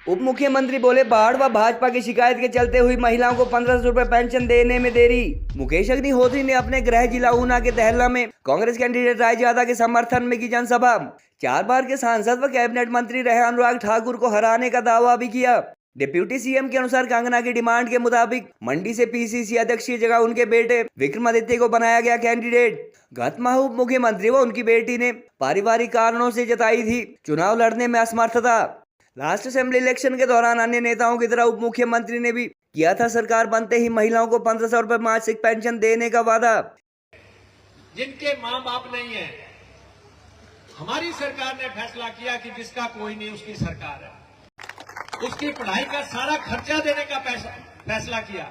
उप मुख्यमंत्री बोले बाढ़ व भाजपा की शिकायत के चलते हुई महिलाओं को 1500 रुपए पेंशन देने में देरी। मुकेश अग्निहोत्री ने अपने गृह जिला ऊना के दहला में कांग्रेस कैंडिडेट रायजादा के समर्थन में की जनसभा। 4 बार के सांसद व कैबिनेट मंत्री रहे अनुराग ठाकुर को हराने का दावा भी किया। डिप्टी सीएम के अनुसार कंगना की डिमांड के मुताबिक मंडी से पीसीसी अध्यक्ष की जगह उनके बेटे विक्रमादित्य को बनाया गया कैंडिडेट। गत माह उप मुख्यमंत्री व उनकी बेटी ने पारिवारिक कारणों से जताई थी चुनाव लड़ने में असमर्थता। लास्ट असेंबली इलेक्शन के दौरान अन्य नेताओं की तरह उप मुख्यमंत्री ने भी किया था सरकार बनते ही महिलाओं को 1500 रुपए मासिक पेंशन देने का वादा। जिनके माँ बाप नहीं है, हमारी सरकार ने फैसला किया कि जिसका कोई नहीं उसकी सरकार है, उसकी पढ़ाई का सारा खर्चा देने का फैसला किया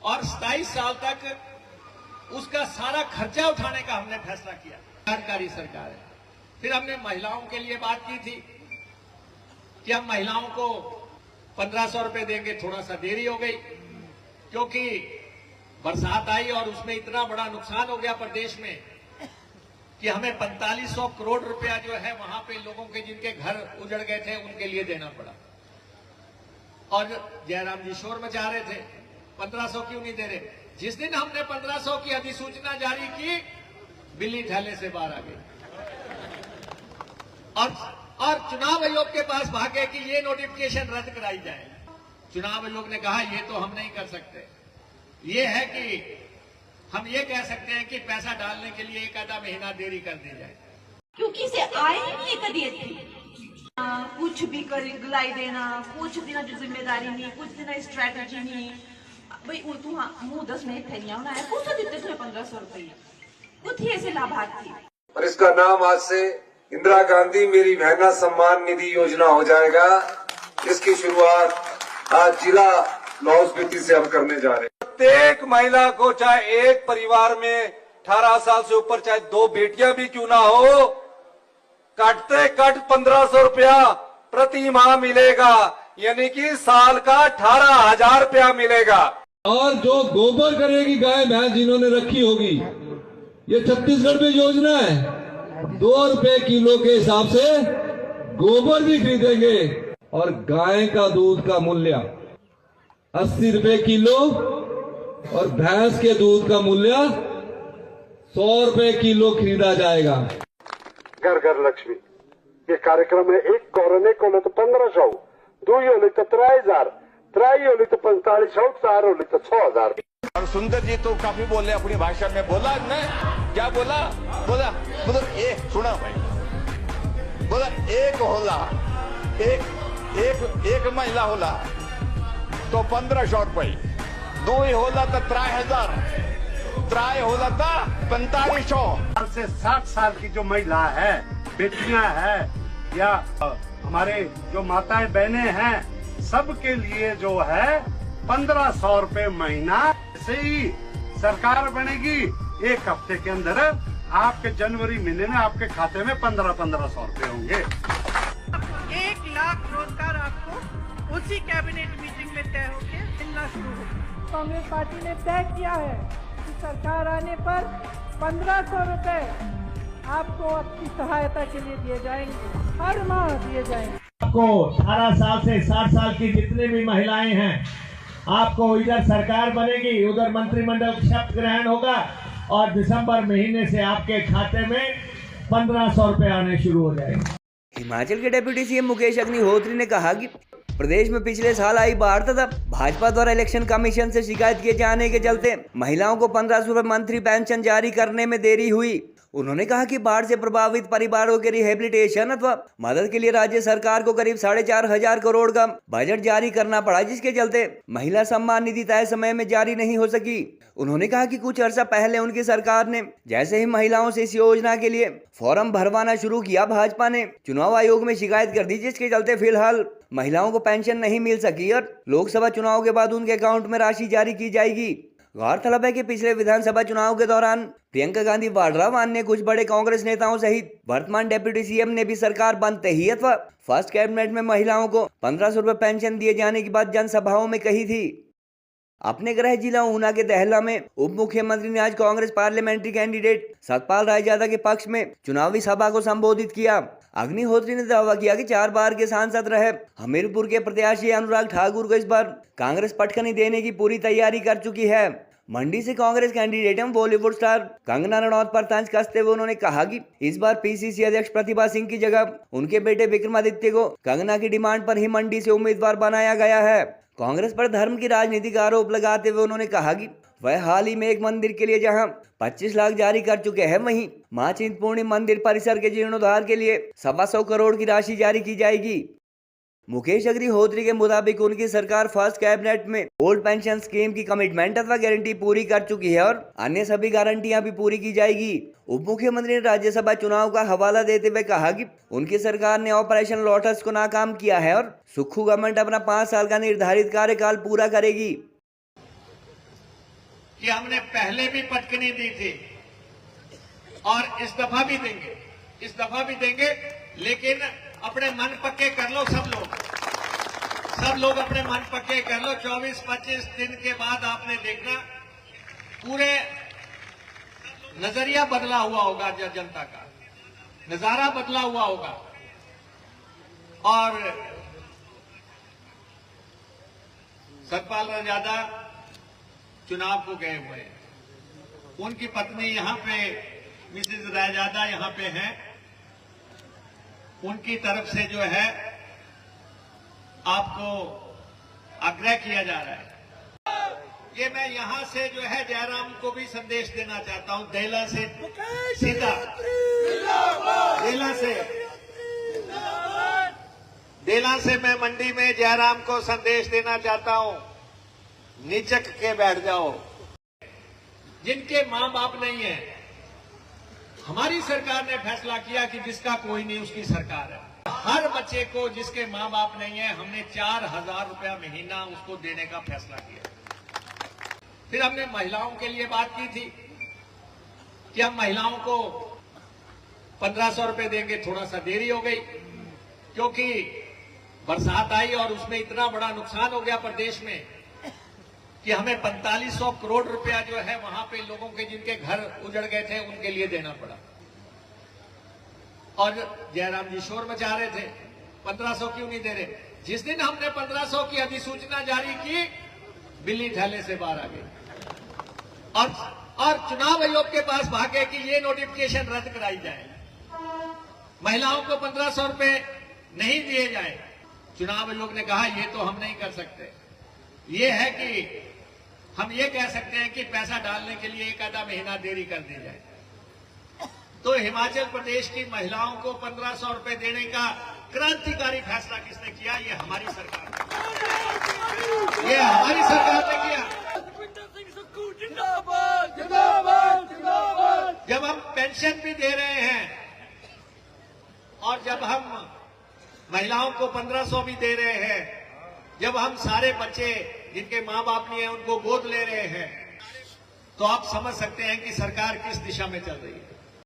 और 27 साल तक उसका सारा खर्चा उठाने का हमने फैसला किया। सरकारी सरकार है। फिर हमने महिलाओं के लिए बात की थी कि हम महिलाओं को 1500 रुपए देंगे। थोड़ा सा देरी हो गई क्योंकि बरसात आई और उसमें इतना बड़ा नुकसान हो गया प्रदेश में कि हमें 4500 करोड़ रुपया जो है वहां पे लोगों के जिनके घर उजड़ गए थे उनके लिए देना पड़ा। और जयराम जी शोर मचा रहे थे 1500 क्यों नहीं दे रहे। जिस दिन हमने 1500 की अधिसूचना जारी की, बिल्ली थैले से बाहर आ गई और चुनाव आयोग के पास भागे कि ये नोटिफिकेशन रद्द कराई जाए। चुनाव आयोग ने कहा ये तो हम नहीं कर सकते। ये है कि हम ये कह सकते हैं कि पैसा डालने के लिए 1 आधा महीना देरी कर दी जाए, क्योंकि से आए ही नहीं कदी कुछ भी कर गुलाई देना, कुछ दिन जो जिम्मेदारी नहीं, कुछ दिन स्ट्रेटजी नहीं। भाई तू मुंह 10 मिनट थे ना है कुछ देते थे 1500 रुपये कुछ ही ऐसे लाभार्थी। और इसका नाम आज से इंदिरा गांधी मेरी बहना सम्मान निधि योजना हो जाएगा। इसकी शुरुआत आज जिला लाहौल स्पीति से हम करने जा रहे हैं। प्रत्येक महिला को चाहे एक परिवार में 18 साल से ऊपर चाहे 2 बेटियां भी क्यों ना हो, कटते कट 1500 रुपया प्रति माह मिलेगा, यानी कि साल का 18,000 रुपया मिलेगा। और जो गोबर करेगी गाय भैंस जिन्होंने रखी होगी, ये छत्तीसगढ़ में योजना है। 2 रुपए किलो के हिसाब से गोबर भी खरीदेंगे और गाय का दूध का मूल्य 80 रुपए किलो और भैंस के दूध का मूल्य 100 रुपए किलो खरीदा जाएगा। घर घर लक्ष्मी ये कार्यक्रम है। एक कोरोने को ले तो 1500, 2 होली तो 3000, 3 होली तो 4500, 4 होली तो 6000। और सुंदर जी तो काफी बोले अपनी भाषा में। बोला ने क्या बोला ये सुना भाई, बोला एक होला एक महिला होला तो 1500 रुपये, 2 होला तो 3000, 3 होला तो 4500। से 60 साल की जो महिला है, बेटियां हैं या हमारे जो माताएं बहनें हैं, सबके लिए जो है 1500 रुपए महीना से ही सरकार बनेगी। 1 हफ्ते के अंदर आपके जनवरी महीने में आपके खाते में 1500 रुपए होंगे। 1 लाख रोजगार आपको उसी कैबिनेट मीटिंग में तय होकर मिलना शुरू होगा। कांग्रेस पार्टी ने तय किया है कि सरकार आने पर 1500 रुपए आपको आपकी सहायता के लिए दिए जाएंगे, हर माह दिए जाएंगे। आपको 18 साल से 60 साल की जितने भी महिलाएं हैं, आपको इधर सरकार बनेगी, उधर मंत्रिमंडल शपथ ग्रहण होगा और दिसंबर महीने से आपके खाते में 1500 रुपए आने शुरू हो जाएंगे। हिमाचल के डिप्टी सीएम मुकेश अग्निहोत्री ने कहा कि प्रदेश में पिछले साल आई बाढ़ तथा भाजपा द्वारा इलेक्शन कमीशन से शिकायत किए जाने के चलते महिलाओं को 1500 रुपए मंथली पेंशन जारी करने में देरी हुई। उन्होंने कहा कि बाढ़ से प्रभावित परिवारों के रिहेबिलिटेशन अथवा मदद के लिए राज्य सरकार को करीब 4,500 करोड़ का बजट जारी करना पड़ा, जिसके चलते महिला सम्मान निधि तय समय में जारी नहीं हो सकी। उन्होंने कहा कि कुछ अर्सा पहले उनकी सरकार ने जैसे ही महिलाओं से इस योजना के लिए फॉर्म भरवाना शुरू किया, भाजपा ने चुनाव आयोग में शिकायत कर दी, जिसके चलते फिलहाल महिलाओं को पेंशन नहीं मिल सकी और लोकसभा चुनाव के बाद उनके अकाउंट में राशि जारी की जाएगी। गौरतलब है कि पिछले विधानसभा चुनाव के दौरान प्रियंका गांधी वाड्रा व अन्य कुछ बड़े कांग्रेस नेताओं सहित वर्तमान डिप्टी सीएम ने भी सरकार बनते ही अथवा फर्स्ट कैबिनेट में महिलाओं को 1500 रुपए पेंशन दिए जाने की बात जनसभाओं में कही थी। अपने गृह जिला ऊना के दहला में उप मुख्यमंत्री ने आज कांग्रेस पार्लियामेंट्री कैंडिडेट सतपाल रायजादा के पक्ष में चुनावी सभा को संबोधित किया। अग्निहोत्री ने दावा किया कि 4 बार के सांसद रहे हमीरपुर के प्रत्याशी अनुराग ठाकुर को इस बार कांग्रेस पटखनी देने की पूरी तैयारी कर चुकी है। मंडी से कांग्रेस कैंडिडेट एवं बॉलीवुड स्टार कंगना रनौत पर तंज कसते हुए उन्होंने कहा कि इस बार पीसीसी अध्यक्ष प्रतिभा सिंह की जगह उनके बेटे विक्रमादित्य को कंगना की डिमांड पर ही मंडी से उम्मीदवार बनाया गया है। कांग्रेस पर धर्म की राजनीति का आरोप लगाते हुए उन्होंने कहा कि वह हाल ही में एक मंदिर के लिए जहां 25 लाख जारी कर चुके हैं, वहीं मां चिंतपूर्णी मंदिर परिसर के जीर्णोद्धार के लिए 125 करोड़ की राशि जारी की जाएगी। मुकेश अग्निहोत्री के मुताबिक उनकी सरकार फर्स्ट कैबिनेट में ओल्ड पेंशन स्कीम की कमिटमेंट अथवा गारंटी पूरी कर चुकी है और अन्य सभी गारंटियां भी पूरी की जाएगी। उप मुख्यमंत्री ने राज्यसभा चुनाव का हवाला देते हुए कहा कि उनकी सरकार ने ऑपरेशन लोटस को नाकाम किया है और सुक्खू गवर्नमेंट अपना 5 साल का निर्धारित कार्यकाल पूरा करेगी। कि हमने पहले भी पटकनी दी थी और इस दफा भी देंगे, लेकिन अपने मन पक्के कर लो सब लोग अपने मन पक्के कर लो। 24-25 दिन के बाद आपने देखना पूरे नजरिया बदला हुआ होगा, जनता का नजारा बदला हुआ होगा। और सतपाल राजादा चुनाव को गए हुए हैं, उनकी पत्नी यहां पे मिसेज रायजादा यहां पे हैं, उनकी तरफ से जो है आपको आग्रह किया जा रहा है। ये मैं यहां से जो है जयराम को भी संदेश देना चाहता हूं, देला से सीधा देला से मैं मंडी में जयराम को संदेश देना चाहता हूं, निचक के बैठ जाओ। जिनके मां बाप नहीं है, हमारी सरकार ने फैसला किया कि जिसका कोई नहीं उसकी सरकार है। हर बच्चे को जिसके मां बाप नहीं है, हमने 4000 रुपया महीना उसको देने का फैसला किया। फिर हमने महिलाओं के लिए बात की थी कि हम महिलाओं को 1500 रुपए देंगे। थोड़ा सा देरी हो गई क्योंकि बरसात आई और उसमें इतना बड़ा नुकसान हो गया प्रदेश में कि हमें 4500 करोड़ रुपया जो है वहां पे लोगों के जिनके घर उजड़ गए थे उनके लिए देना पड़ा। और जयराम जी शोर मचा रहे थे 1500 क्यों नहीं दे रहे। जिस दिन हमने 1500 की अधिसूचना जारी की, बिल्ली थैले से बाहर आ गई और चुनाव आयोग के पास भागे कि ये नोटिफिकेशन रद्द कराई जाए, महिलाओं को 1500 रुपए नहीं दिए जाए। चुनाव आयोग ने कहा ये तो हम नहीं कर सकते, ये है कि हम ये कह सकते हैं कि पैसा डालने के लिए 1 आधा महीना देरी कर दी जाए। तो हिमाचल प्रदेश की महिलाओं को 1500 रुपए देने का क्रांतिकारी फैसला किसने किया? ये हमारी सरकार ने किया। जब हम पेंशन भी दे रहे हैं और जब हम महिलाओं को 1500 भी दे रहे हैं, जब हम सारे बच्चे जिनके मां बाप नहीं है उनको गोद ले रहे हैं, तो आप समझ सकते हैं कि सरकार किस दिशा में चल रही है।